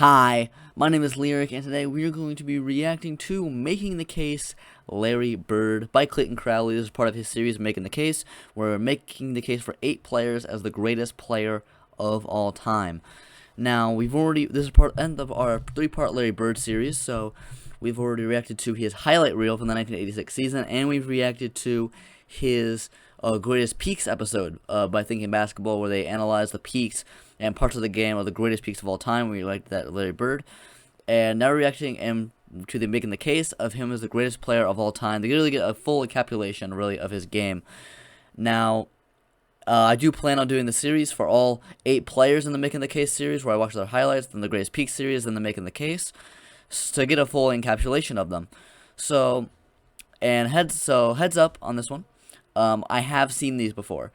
Hi, my name is Lyric, and today we are going to be reacting to Making the Case Larry Bird by Clayton Crowley. This is part of his series, Making the Case. We're making the case for 8 players as the greatest player of all time. Now, this is end of our 3-part Larry Bird series, so we've already reacted to his highlight reel from the 1986 season, and we've reacted to his Greatest Peaks episode by Thinking Basketball, where they analyze the peaks and parts of the game of the greatest peaks of all time. We liked that Larry Bird. And now reacting to the Making the Case of him as the greatest player of all time. They really get a full encapsulation, really, of his game. Now, I do plan on doing the series for all 8 players in the Making the Case series, where I watch their highlights, then the Greatest Peaks series, then the Making the Case, to get a full encapsulation of them. So heads up on this one. I have seen these before.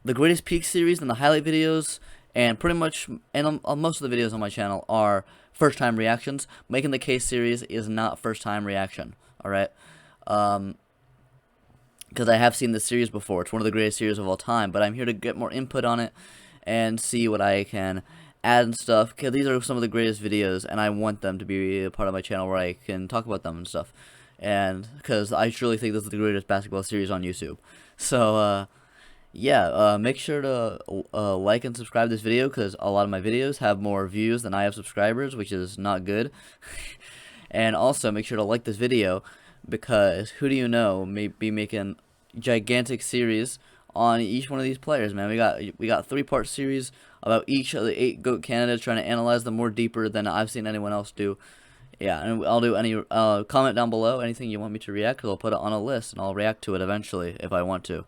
The Greatest Peaks series and the highlight videos, and pretty much, and most of the videos on my channel are first-time reactions. Making the Case series is not first-time reaction, alright? Because I have seen this series before. It's one of the greatest series of all time, but I'm here to get more input on it and see what I can add and stuff. Because these are some of the greatest videos, and I want them to be a part of my channel where I can talk about them and stuff. And because I truly think this is the greatest basketball series on YouTube. So, make sure to like and subscribe to this video, because a lot of my videos have more views than I have subscribers, which is not good. And also make sure to like this video, because who do you know may be making gigantic series on each one of these players, man. We got 3-part series about each of the 8 GOAT candidates, trying to analyze them more deeper than I've seen anyone else do. Yeah, and I'll do any comment down below, anything you want me to react, because I'll put it on a list, and I'll react to it eventually if I want to.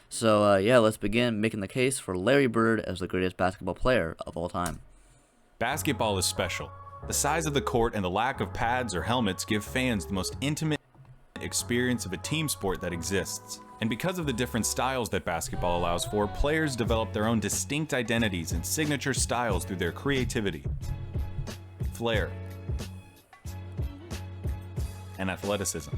So, let's begin making the case for Larry Bird as the greatest basketball player of all time. Basketball is special. The size of the court and the lack of pads or helmets give fans the most intimate experience of a team sport that exists. And because of the different styles that basketball allows for, players develop their own distinct identities and signature styles through their creativity, flair, and athleticism.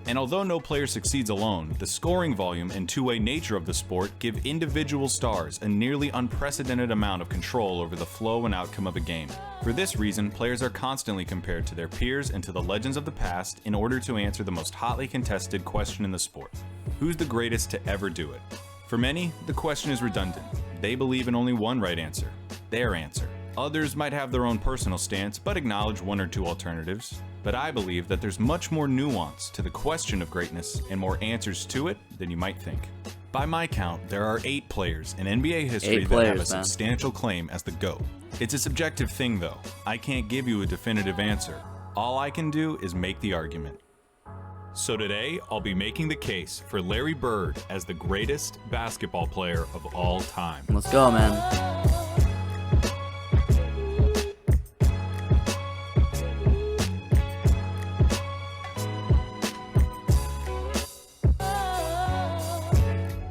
And although no player succeeds alone, the scoring volume and two-way nature of the sport give individual stars a nearly unprecedented amount of control over the flow and outcome of a game. For this reason, players are constantly compared to their peers and to the legends of the past in order to answer the most hotly contested question in the sport: who's the greatest to ever do it? For many, the question is redundant. They believe in only one right answer: their answer. Others might have their own personal stance, but acknowledge one or two alternatives. But I believe that there's much more nuance to the question of greatness and more answers to it than you might think. By my count, there are 8 players in NBA history that have a substantial claim as the GOAT. It's a subjective thing though. I can't give you a definitive answer. All I can do is make the argument. So today, I'll be making the case for Larry Bird as the greatest basketball player of all time. Let's go, man.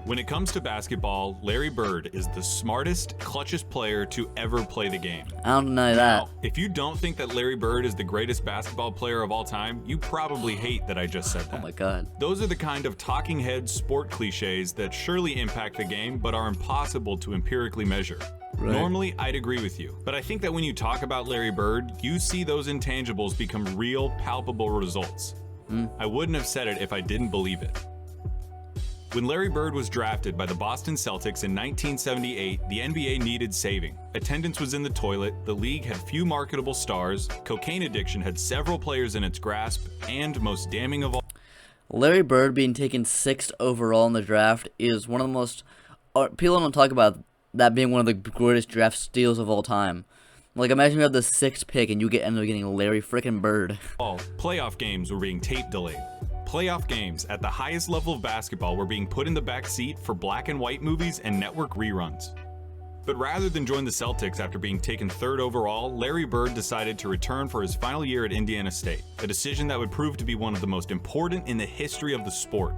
When it comes to basketball, Larry Bird is the smartest, clutchest player to ever play the game. I don't know that. Now, if you don't think that Larry Bird is the greatest basketball player of all time, you probably hate that I just said that. Oh my god. Those are the kind of talking head sport cliches that surely impact the game, but are impossible to empirically measure. Right. Normally, I'd agree with you, but I think that when you talk about Larry Bird, you see those intangibles become real, palpable results. I wouldn't have said it if I didn't believe it. When Larry Bird was drafted by the Boston Celtics in 1978, the NBA needed saving. Attendance was in the toilet, the league had few marketable stars, cocaine addiction had several players in its grasp, and most damning of all, Larry Bird being taken 6th overall in the draft is one of the most... people don't talk about that being one of the greatest draft steals of all time. Like, imagine you have the 6th pick and you end up getting Larry frickin' Bird. Playoff games were being tape delayed. Playoff games at the highest level of basketball were being put in the back seat for black and white movies and network reruns. But rather than join the Celtics after being taken 3rd overall, Larry Bird decided to return for his final year at Indiana State, a decision that would prove to be one of the most important in the history of the sport.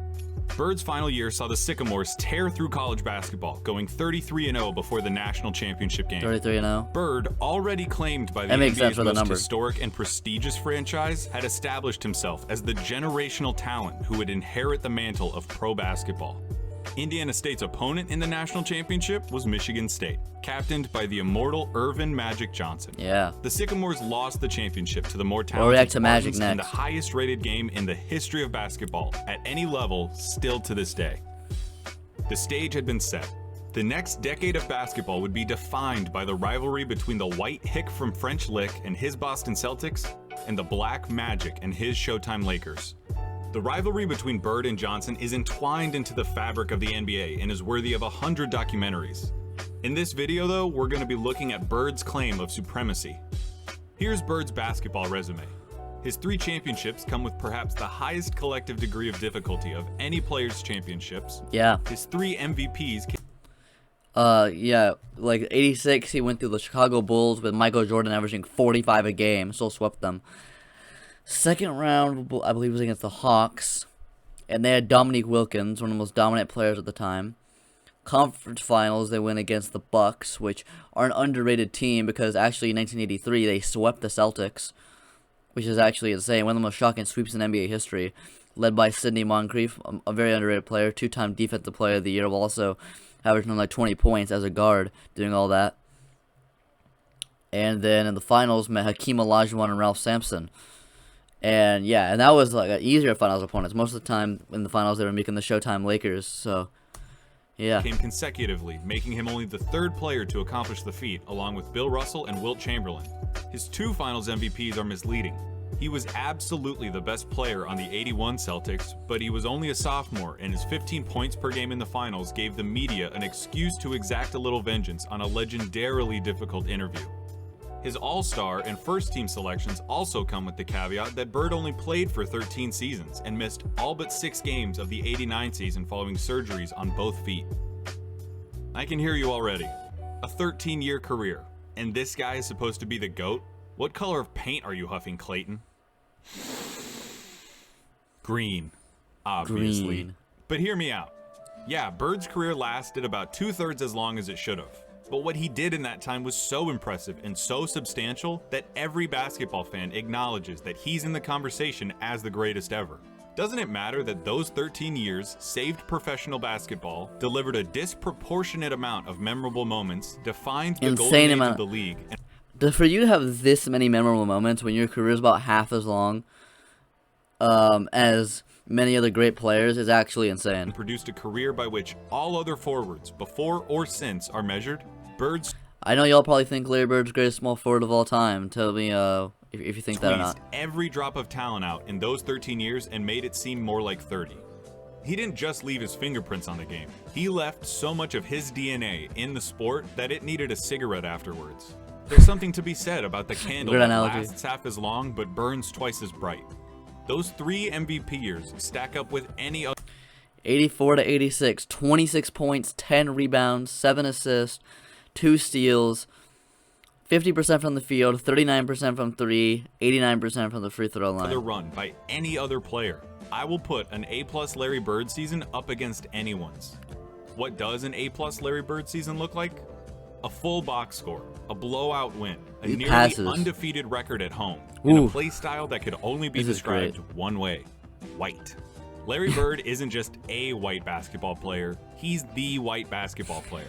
Bird's final year saw the Sycamores tear through college basketball, going 33-0 before the national championship game. 33-0. Bird, already claimed by the NBA's most historic and prestigious franchise, had established himself as the generational talent who would inherit the mantle of pro basketball. Indiana State's opponent in the national championship was Michigan State, captained by the immortal Irvin Magic Johnson. Yeah. The Sycamores lost the championship to the more We'll react talented to Magic Spartans in the next. highest rated game in the history of basketball at any level still to this day. The stage had been set. The next decade of basketball would be defined by the rivalry between the white Hick from French Lick and his Boston Celtics and the black Magic and his Showtime Lakers. The rivalry between Bird and Johnson is entwined into the fabric of the NBA and is worthy of 100 documentaries. In this video though, we're going to be looking at Bird's claim of supremacy. Here's Bird's basketball resume. His 3 championships come with perhaps the highest collective degree of difficulty of any player's championships. Yeah. His 3 MVPs Yeah, like 86, he went through the Chicago Bulls with Michael Jordan averaging 45 a game, still swept them. Second round, I believe, was against the Hawks, and they had Dominique Wilkins, one of the most dominant players at the time. Conference finals, they went against the Bucks, which are an underrated team because actually in 1983 they swept the Celtics, which is actually insane. One of the most shocking sweeps in NBA history, led by Sidney Moncrief, a very underrated player, 2-time Defensive Player of the Year, while also averaging like 20 points as a guard, doing all that. And then in the finals, met Hakeem Olajuwon and Ralph Sampson. And yeah, and that was like an easier finals opponents. Most of the time in the finals, they were making the Showtime Lakers. So, yeah. came consecutively, making him only the 3rd player to accomplish the feat, along with Bill Russell and Wilt Chamberlain. His 2 finals MVPs are misleading. He was absolutely the best player on the 81 Celtics, but he was only a sophomore, and his 15 points per game in the finals gave the media an excuse to exact a little vengeance on a legendarily difficult interview. His All-Star and first-team selections also come with the caveat that Bird only played for 13 seasons and missed all but 6 games of the 89 season following surgeries on both feet. I can hear you already. A 13-year career, and this guy is supposed to be the GOAT? What color of paint are you huffing, Clayton? Green, obviously. Green. But hear me out. Yeah, Bird's career lasted about 2/3 as long as it should have. But what he did in that time was so impressive and so substantial that every basketball fan acknowledges that he's in the conversation as the greatest ever. Doesn't it matter that those 13 years saved professional basketball, delivered a disproportionate amount of memorable moments, defined the golden age of the league, and For you to have this many memorable moments when your career is about half as long as many other great players is actually insane. produced a career by which all other forwards, before or since, are measured, Bird's I know y'all probably think Larry Bird's greatest small forward of all time. Tell me if you think that or not. squeezed every drop of talent out in those 13 years and made it seem more like 30. He didn't just leave his fingerprints on the game. He left so much of his DNA in the sport that it needed a cigarette afterwards. There's something to be said about the candle Good that analogy. lasts half as long but burns twice as bright. Those 3 MVP years stack up with any other 84 to 86, 26 points, 10 rebounds, 7 assists, 2 steals, 50% from the field, 39% from 3, 89% from the free throw line. run by any other player. I will put an A+ Larry Bird season up against anyone's. What does an A+ Larry Bird season look like? A full box score, a blowout win, a He nearly passes. undefeated record at home, and a Ooh. play style that could only be This is described great. one way: white. Larry Bird isn't just a white basketball player, he's the white basketball player.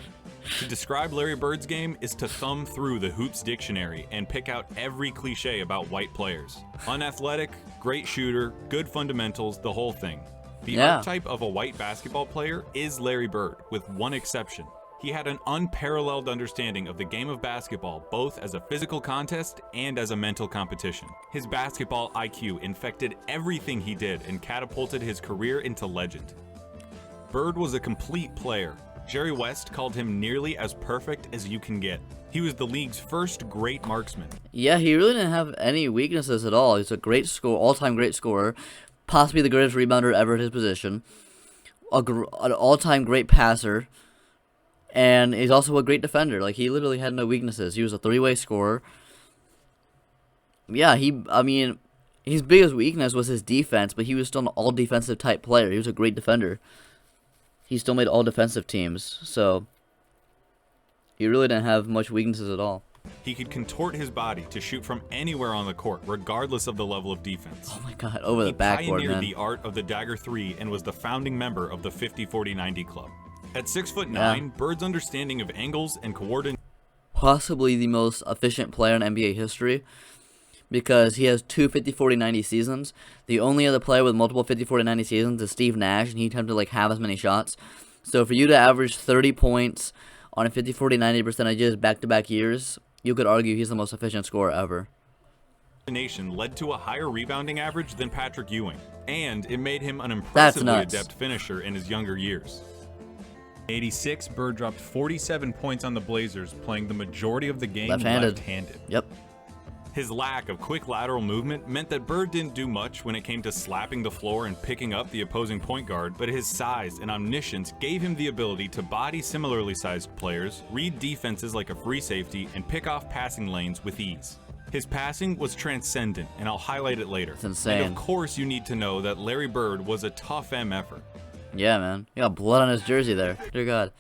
To describe Larry Bird's game is to thumb through the Hoops dictionary and pick out every cliche about white players. Unathletic, great shooter, good fundamentals, the whole thing. The Yeah. archetype of a white basketball player is Larry Bird, with one exception. He had an unparalleled understanding of the game of basketball, both as a physical contest and as a mental competition. His basketball IQ infected everything he did and catapulted his career into legend. Bird was a complete player. Jerry West called him nearly as perfect as you can get. He was the league's first great marksman. Yeah, he really didn't have any weaknesses at all. He's a great scorer, all-time great scorer, possibly the greatest rebounder ever at his position, an all-time great passer, and he's also a great defender. Like, he literally had no weaknesses. He was a three-way scorer. Yeah, his biggest weakness was his defense, but he was still an all-defensive type player. He was a great defender. He still made all defensive teams, so he really didn't have much weaknesses at all. He could contort his body to shoot from anywhere on the court, regardless of the level of defense. Oh my god, over the He backboard, pioneered man. the art of the dagger 3 and was the founding member of the 50-40-90 club. At 6'9", Yeah. Bird's understanding of angles and coordination. Possibly the most efficient player in NBA history, because he has two 50-40-90 seasons. The only other player with multiple 50-40-90 seasons is Steve Nash, and he attempted like half as many shots. So for you to average 30 points on a 50-40-90 percentages back-to-back years, you could argue he's the most efficient scorer ever. Led to a higher rebounding average than Patrick Ewing, and it made him an That's impressively nuts. adept finisher in his younger years. 86, Bird dropped 47 points on the Blazers, playing the majority of the game Left-handed. left-handed. Yep. His lack of quick lateral movement meant that Bird didn't do much when it came to slapping the floor and picking up the opposing point guard, but his size and omniscience gave him the ability to body similarly sized players, read defenses like a free safety, and pick off passing lanes with ease. His passing was transcendent, and I'll highlight it later. It's insane. And of course you need to know that Larry Bird was a tough MFer. Yeah, man. He got blood on his jersey there. Dear God.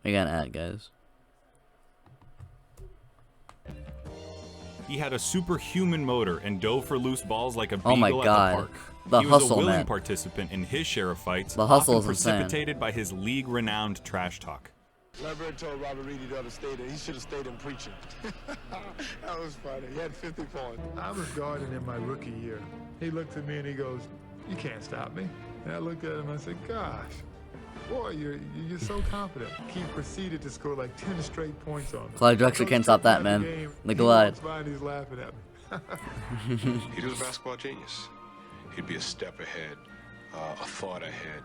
We got an ad, guys. He had a superhuman motor and dove for loose balls like a Oh my beagle at God. the park. The He was a hustle, willing man. participant in his share of fights, The hustle often is insane. precipitated by his league-renowned trash talk. Larry Bird told Robert Reed he ought to stay there. He should have stayed in preaching. That was funny. He had 50 points. I was guarding in my rookie year. He looked at me and he goes, "You can't stop me." And I looked at him and I said, "Gosh, boy, you're so confident." He proceeded to score like 10 straight points on me. Clyde Drexler can't stop that, man. The Glide. He walks by and he's laughing at me. He was a basketball genius. He'd be a step ahead, a thought ahead,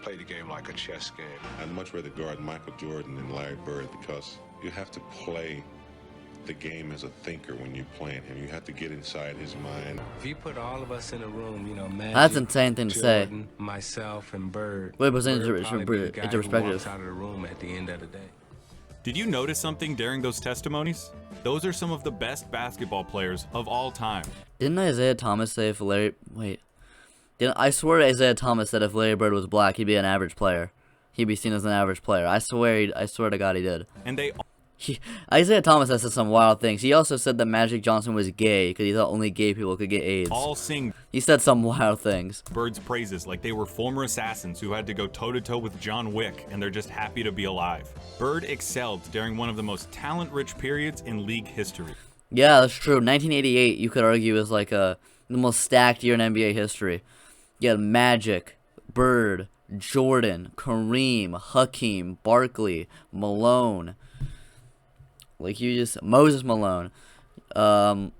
play the game like a chess game. I'd much rather guard Michael Jordan than Larry Bird because you have to play the game as a thinker when you're playing him. You have to get inside his mind. If you put all of us in a room, you know, Magic, That's an insane thing to say. Jordan, myself, and Bird. Wait, but Bird into probably be the guy who perspective. walks out of the room at the end of the day. Did you notice something during those testimonies? Those are some of the best basketball players of all time. Didn't Isaiah Thomas say if Larry... Wait. I swear Isaiah Thomas said if Larry Bird was black, he'd be an average player. He'd be seen as an average player. I swear to God he did. And they Isaiah Thomas has said some wild things. He also said that Magic Johnson was gay because he thought only gay people could get AIDS. all sing He said some wild things. Bird's praises like they were former assassins who had to go toe-to-toe with John Wick and they're just happy to be alive. Bird excelled during one of the most talent-rich periods in league history. Yeah, that's true. 1988, you could argue, is like the most stacked year in NBA history. You had Magic, Bird, Jordan, Kareem, Hakeem, Barkley, Malone. Moses Malone. You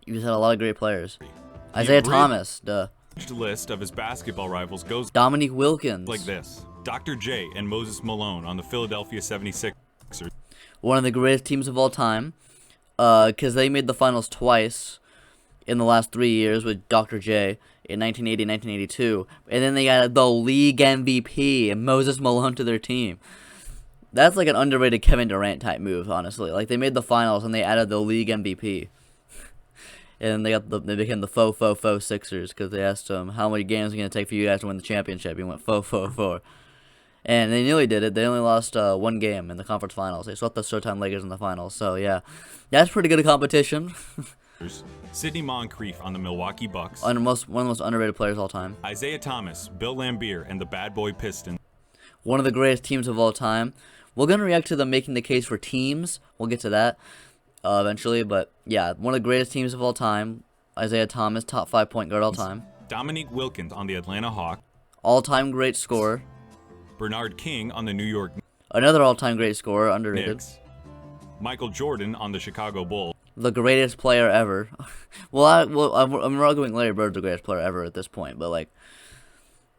just had a lot of great players. Isaiah Thomas, duh. The list of his basketball rivals goes Dominique Wilkins. like this. Dr. J and Moses Malone on the Philadelphia 76ers. One of the greatest teams of all time. Because they made the finals twice in the last 3 years with Dr. J in 1980 and 1982. And then they got the league MVP and Moses Malone to their team. That's like an underrated Kevin Durant type move, honestly. Like, they made the finals and they added the league MVP. And they became the faux Sixers because they asked him how many games it's going to take for you guys to win the championship. He went faux. And they nearly did it. They only lost one game in the conference finals. They swept the Showtime Lakers in the finals. So, yeah, that's pretty good a competition. Sidney Moncrief on the Milwaukee Bucks. One of the most underrated players of all time. Isaiah Thomas, Bill Laimbeer, and the Bad Boy Pistons. One of the greatest teams of all time. We're going to react to them making the case for teams. We'll get to that eventually. But, yeah, one of the greatest teams of all time. Isaiah Thomas, top 5 point guard all time. Dominique Wilkins on the Atlanta Hawks. All-time great scorer. Bernard King on the New York Another all-time great scorer, underrated. Knicks. Michael Jordan on the Chicago Bulls. The greatest player ever. I'm arguing Larry Bird's the greatest player ever at this point, but, like,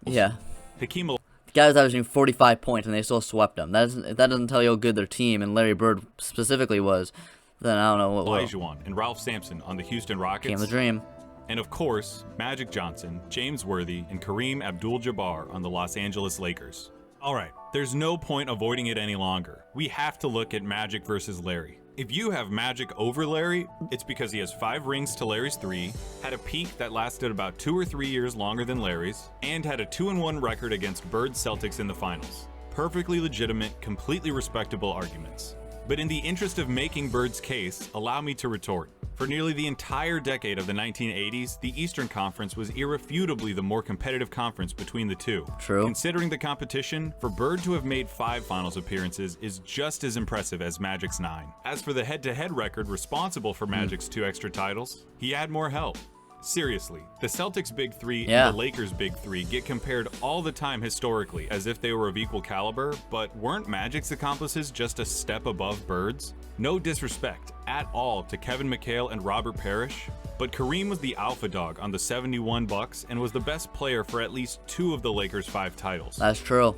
yeah. Hakeem The guy was averaging 45 points, and they still swept him. If that doesn't tell you how good their team, and Larry Bird specifically was, then I don't know what will. Olajuwon and Ralph Sampson on the Houston Rockets. Came the dream. And of course, Magic Johnson, James Worthy, and Kareem Abdul-Jabbar on the Los Angeles Lakers. Alright, there's no point avoiding it any longer. We have to look at Magic versus Larry. If you have Magic over Larry, it's because he has 5 rings to Larry's 3, had a peak that lasted about 2 or 3 years longer than Larry's, and had a 2-1 record against Bird's Celtics in the finals. perfectly legitimate, completely respectable arguments. But in the interest of making Bird's case, allow me to retort. For nearly the entire decade of the 1980s, the Eastern Conference was irrefutably the more competitive conference between the two. True. Considering the competition, for Bird to have made 5 finals appearances is just as impressive as Magic's 9. As for the head-to-head record responsible for Magic's 2 extra titles, he had more help. Seriously, the Celtics' Big Three and the Lakers' Big Three get compared all the time historically as if they were of equal caliber, but weren't Magic's accomplices just a step above Bird's? No disrespect at all to Kevin McHale and Robert Parrish, but Kareem was the alpha dog on the 71 Bucks and was the best player for at least 2 of the Lakers' 5 titles. That's true.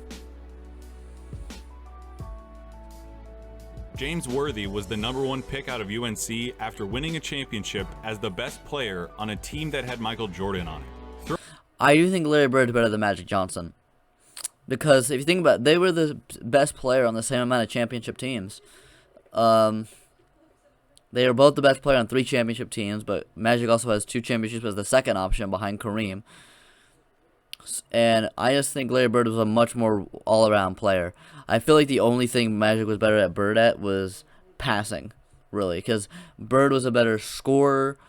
James Worthy was the #1 pick out of UNC after winning a championship as the best player on a team that had Michael Jordan on it. I do think Larry Bird is better than Magic Johnson. Because if you think about it, they were the best player on the same amount of championship teams. They are both the best player on 3 championship teams, but Magic also has 2 championships as the second option behind Kareem. And I just think Larry Bird was a much more all-around player. I feel like the only thing Magic was better at Bird at was passing, really. Because Bird was a better scorer,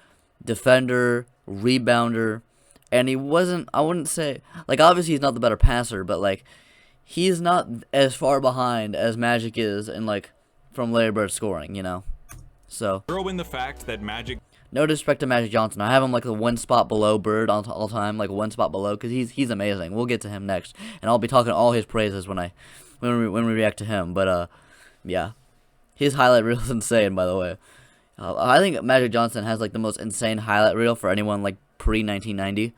defender, rebounder. And he wasn't, I wouldn't say, like, obviously he's not the better passer, but, like, he's not as far behind as Magic is in, like, from Larry Bird scoring, you know? So, throw in the fact that Magic... No disrespect to Magic Johnson. I have him like the 1 spot below Bird all time, like 1 spot below, because he's amazing. We'll get to him next, and I'll be talking all his praises when we react to him. But yeah, his highlight reel is insane. By the way, I think Magic Johnson has like the most insane highlight reel for anyone like pre-1990.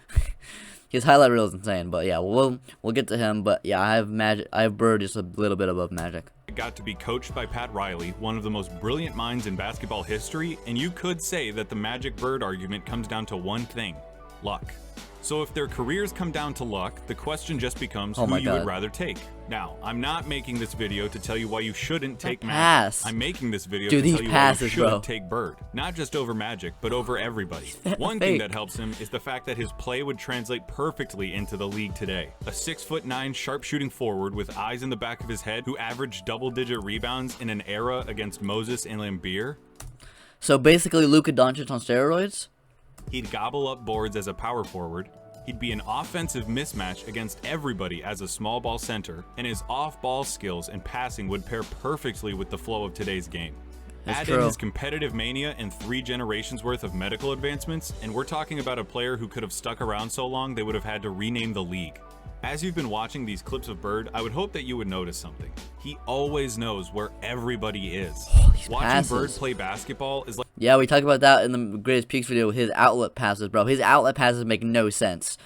His highlight reel is insane. But yeah, we'll get to him. But yeah, I have Bird just a little bit above Magic. Got to be coached by Pat Riley, one of the most brilliant minds in basketball history, and you could say that the Magic Bird argument comes down to one thing: luck. So if their careers come down to luck, the question just becomes who you would rather take. Now, I'm not making this video to tell you why you shouldn't take Magic. I'm making this video to tell you why you should take Bird. Not just over Magic, but over everybody. One thing that helps him is the fact that his play would translate perfectly into the league today. A 6'9" sharpshooting forward with eyes in the back of his head who averaged double-digit rebounds in an era against Moses and Lambeer. So basically Luka Doncic on steroids? He'd gobble up boards as a power forward. He'd be an offensive mismatch against everybody as a small ball center, and his off-ball skills and passing would pair perfectly with the flow of today's game. Add in his competitive mania and 3 generations worth of medical advancements, and we're talking about a player who could have stuck around so long they would have had to rename the league. As you've been watching these clips of Bird, I would hope that you would notice something. He always knows where everybody is. Watching Bird play basketball is like... Yeah, we talked about that in the Greatest Peaks video with his outlet passes, bro. His outlet passes make no sense.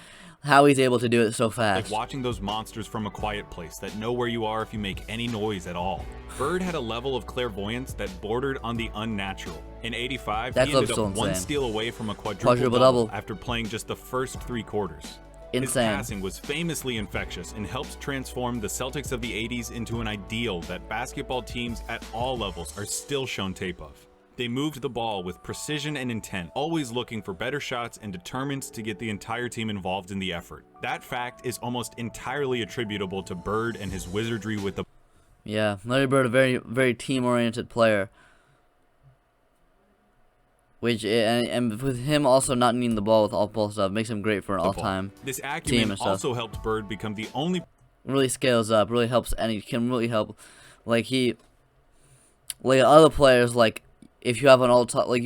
How he's able to do it so fast. Like watching those monsters from a quiet place that know where you are if you make any noise at all. Bird had a level of clairvoyance that bordered on the unnatural. In '85, he ended up 1 steal away from a quadruple-double after playing just the first 3 quarters. Insane. His passing was famously infectious and helped transform the Celtics of the 80s into an ideal that basketball teams at all levels are still shown tape of. They moved the ball with precision and intent, always looking for better shots and determined to get the entire team involved in the effort. That fact is almost entirely attributable to Bird and his wizardry with the... Yeah, Larry Bird, a very, very team-oriented player. Which, and with him also not needing the ball with off-ball stuff, makes him great for an all-time This team and acumen stuff. also helped Bird become the only... Really scales up, really helps, and he can really help. Like, other players, like, if you have an all-time, like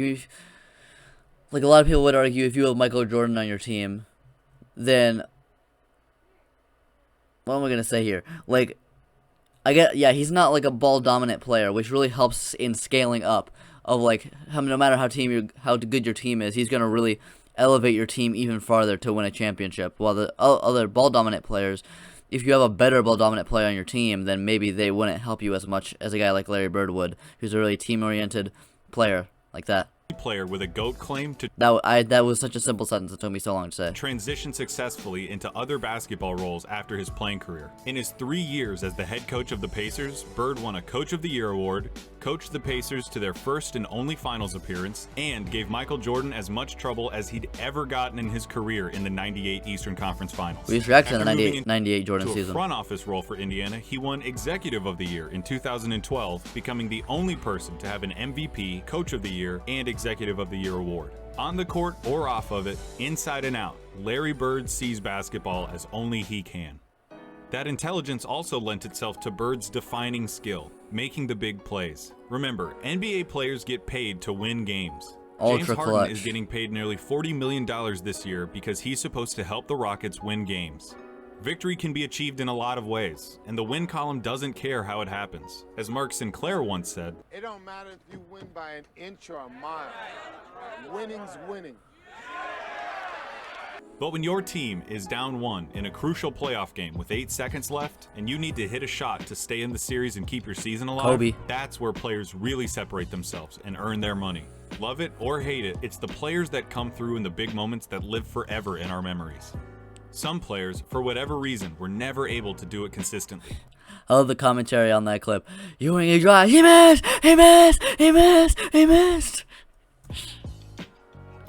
a lot of people would argue if you have Michael Jordan on your team, then, what am I going to say here? Like, he's not like a ball-dominant player, which really helps in scaling up of, like, no matter how good your team is, he's going to really elevate your team even farther to win a championship. While the other ball-dominant players, if you have a better ball-dominant player on your team, then maybe they wouldn't help you as much as a guy like Larry Bird would, who's a really team-oriented player like that. Player with a GOAT claim to that was such a simple sentence. It took me so long to say. Transition successfully into other basketball roles after his playing career. In his 3 years as the head coach of the Pacers, Bird won a Coach of the Year award, coached the Pacers to their first and only finals appearance, and gave Michael Jordan as much trouble as he'd ever gotten in his career in the 98 Eastern Conference Finals. We reacted to the After 98 Jordan moving into season. a front office role for Indiana, he won Executive of the Year in 2012, becoming the only person to have an MVP, Coach of the Year, and Executive of the Year award. On the court or off of it, inside and out, Larry Bird sees basketball as only he can. That intelligence also lent itself to Bird's defining skill, making the big plays. Remember, NBA players get paid to win games. James Ultra Harden clutch. is getting paid nearly $40 million this year because he's supposed to help the Rockets win games. Victory can be achieved in a lot of ways, and the win column doesn't care how it happens. As Mark Sinclair once said, It don't matter if you win by an inch or a mile. Winning's winning. but when your team is down 1 in a crucial playoff game with 8 seconds left, and you need to hit a shot to stay in the series and keep your season alive, Kobe. that's where players really separate themselves and earn their money. Love it or hate it, it's the players that come through in the big moments that live forever in our memories. Some players, for whatever reason, were never able to do it consistently. I love the commentary on that clip. Ewing a drive. He missed. He missed. He missed. He missed.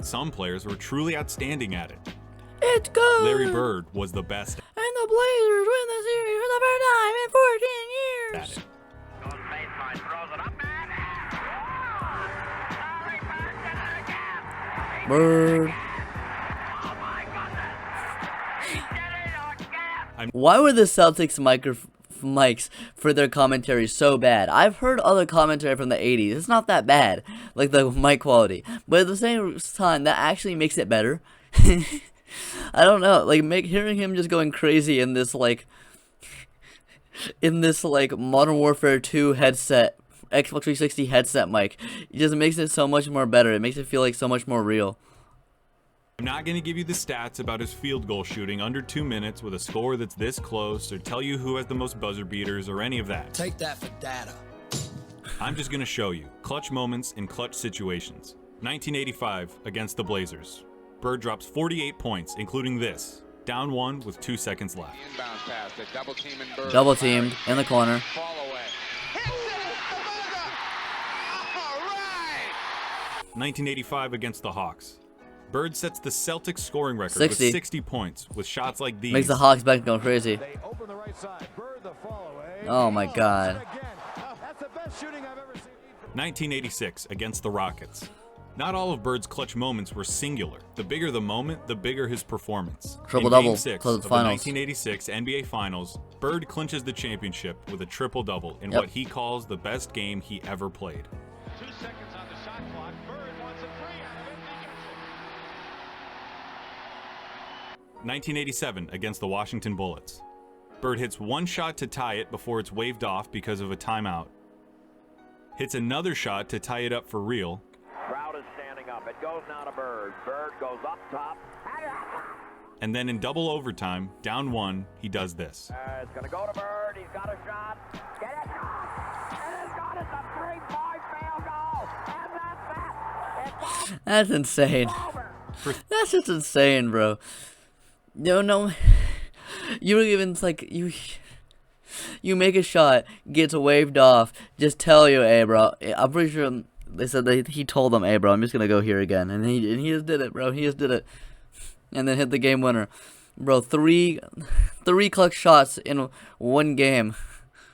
Some players were truly outstanding at it. It's good. Larry Bird was the best And the Blazers win the series for the first time in 14 years. at it. Bird. Why were the Celtics mics for their commentary so bad? I've heard other commentary from the 80s. It's not that bad, like the mic quality. But at the same time, that actually makes it better. I don't know, like hearing him just going crazy in this like Modern Warfare 2 headset, Xbox 360 headset mic, it just makes it so much more better. It makes it feel like so much more real. I'm not going to give you the stats about his field goal shooting under 2 minutes with a score that's this close, or tell you who has the most buzzer beaters, or any of that. Take that for data. I'm just going to show you clutch moments in clutch situations. 1985 against the Blazers. Bird drops 48 points, including this. Down 1 with 2 seconds left. Inbound pass, the double team and Bird. Double teamed in the corner. Fall away. Hits it! All right! 1985 against the Hawks. Bird sets the Celtics scoring record 60. with 60 points with shots like these. Makes the Hawks back go crazy. They open the right side. Bird the fall away. Oh my God. That's the best shooting I've ever seen. 1986 against the Rockets. Not all of Bird's clutch moments were singular. The bigger the moment, the bigger his performance. Triple-double, In Game 6 close of the the finals. 1986 NBA Finals, Bird clinches the championship with a triple-double in Yep. what he calls the best game he ever played. 2 seconds on the shot clock. Bird wants a three out of it. He gets it. 1987 against the Washington Bullets. Bird hits one shot to tie it before it's waved off because of a timeout. Hits another shot to tie it up for real. Crowd is standing up. It goes now to Bird. Bird goes up top. And then in double overtime, down 1, he does this. It's going to go to Bird. He's got a shot. Get it! And it's got it. A 3-point field goal. And that's that. It's That's insane. over. That's just insane, bro. No. You don't even, it's like, you make a shot, gets waved off, just tell you, hey, bro, I'm pretty sure they said he told them, hey, bro, I'm just going to go here again. And he just did it, bro. He just did it. And then hit the game winner. Bro, three clutch shots in one game.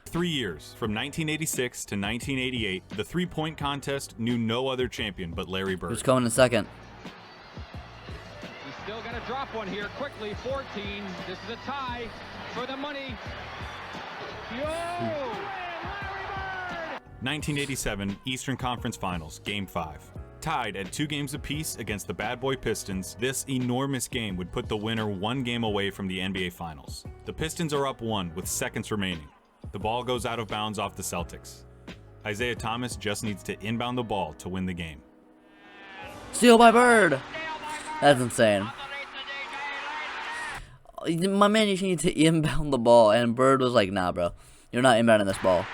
3 years, from 1986 to 1988, the three-point contest knew no other champion but Larry Bird. Who's coming in second? He's still going to drop one here quickly. 14. This is a tie for the money. Yo! 1987 Eastern Conference Finals, Game 5. Tied at 2 games apiece against the Bad Boy Pistons, this enormous game would put the winner 1 game away from the NBA Finals. The Pistons are up 1 with seconds remaining. The ball goes out of bounds off the Celtics. Isaiah Thomas just needs to inbound the ball to win the game. Steal by Bird. That's insane. My man, you need to inbound the ball, and Bird was like, nah, bro. You're not inbounding this ball.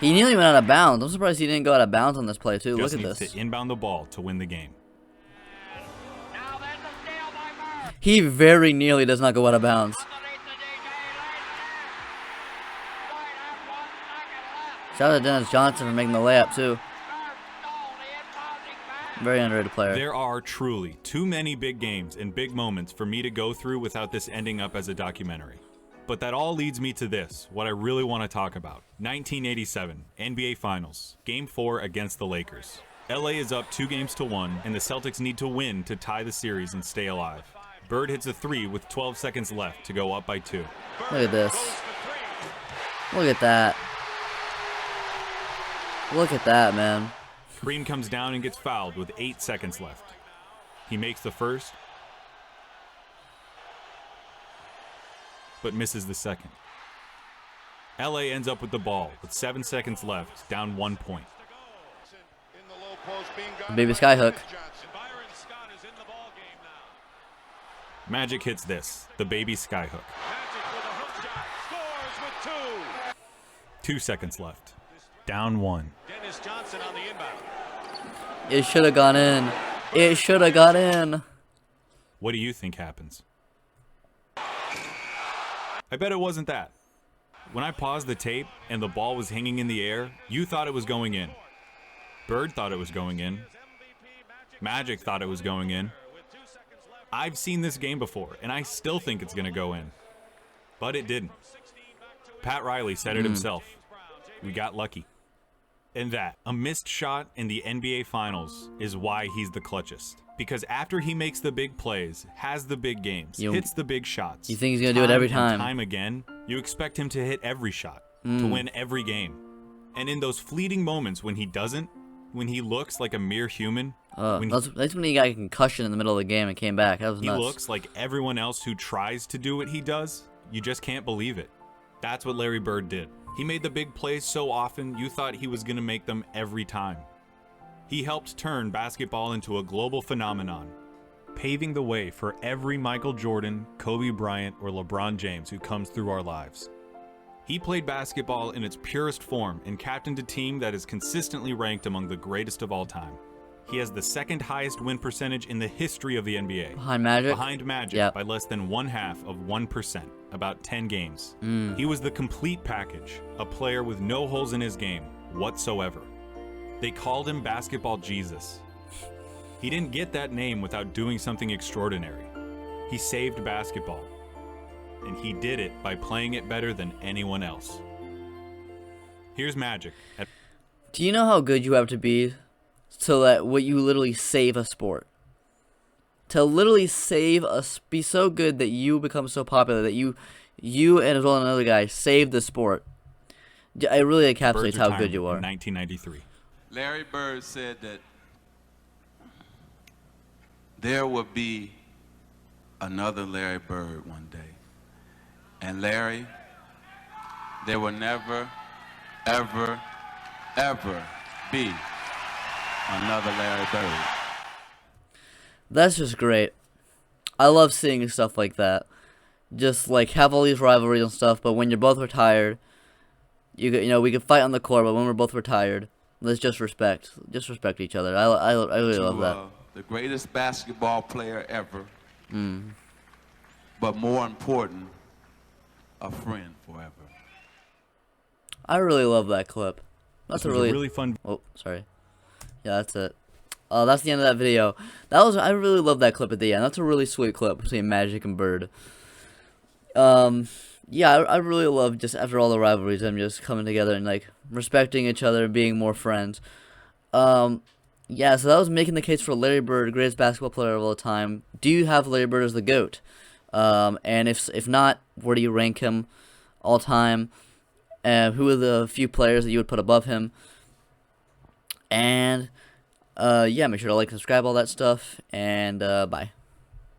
He nearly went out of bounds. I'm surprised he didn't go out of bounds on this play, too. Just Look at needs this. to inbound the ball to win the game. He very nearly does not go out of bounds. Shout out to Dennis Johnson for making the layup, too. Very underrated player. There are truly too many big games and big moments for me to go through without this ending up as a documentary. But that all leads me to this, what I really want to talk about. 1987, NBA Finals, Game 4 against the Lakers. LA is up 2-1, and the Celtics need to win to tie the series and stay alive. Bird hits a 3 with 12 seconds left to go up by 2. Look at this. Look at that. Look at that, man. Green comes down and gets fouled with 8 seconds left. He makes the first, but misses the second. LA ends up with the ball with 7 seconds left, down 1 point. Baby skyhook. Magic hits this, the baby skyhook. 2 seconds left, down 1. It should have gone in. It should have got in. What do you think happens? I bet it wasn't that. When I paused the tape and the ball was hanging in the air, you thought it was going in. Bird thought it was going in. Magic thought it was going in. I've seen this game before, and I still think it's going to go in. But it didn't. Pat Riley said it himself. We got lucky. And that, a missed shot in the NBA Finals, is why he's the clutchest. Because after he makes the big plays, has the big games, hits the big shots. You think he's going to do it every time? Time again, you expect him to hit every shot, to win every game. And in those fleeting moments when he doesn't, when he looks like a mere human, that's when he got a concussion in the middle of the game and came back. That was nuts. He looks like everyone else who tries to do what he does. You just can't believe it. That's what Larry Bird did. He made the big plays so often, you thought he was going to make them every time. He helped turn basketball into a global phenomenon, paving the way for every Michael Jordan, Kobe Bryant, or LeBron James who comes through our lives. He played basketball in its purest form and captained a team that is consistently ranked among the greatest of all time. He has the second highest win percentage in the history of the NBA. Behind Magic? Behind Magic by less than 1/2%, about 10 games. He was the complete package, a player with no holes in his game whatsoever. They called him Basketball Jesus. He didn't get that name without doing something extraordinary. He saved basketball. And he did it by playing it better than anyone else. Here's Magic. Do you know how good you have to be so that you literally save a sport? To literally be so good that you become so popular that you and as well another guy save the sport. It really encapsulates how good you are. In 1993. Larry Bird said that there would be another Larry Bird one day. And Larry, there will never, ever, ever be another Larry Bird. That's just great. I love seeing stuff like that. Just like have all these rivalries and stuff, but when you're both retired, we can fight on the court, but when we're both retired, let's just respect each other. I really love that. The greatest basketball player ever, but more important, a friend forever. I really love that clip. That's a really fun. Oh, sorry. Yeah, that's it. That's the end of that video. I really love that clip at the end. That's a really sweet clip between Magic and Bird. Yeah, I really love just after all the rivalries, them just coming together and like respecting each other and being more friends. Yeah, so that was making the case for Larry Bird, greatest basketball player of all time. Do you have Larry Bird as the GOAT? And if not, where do you rank him all time? Who are the few players that you would put above him? And yeah, make sure to like, subscribe, all that stuff, and bye.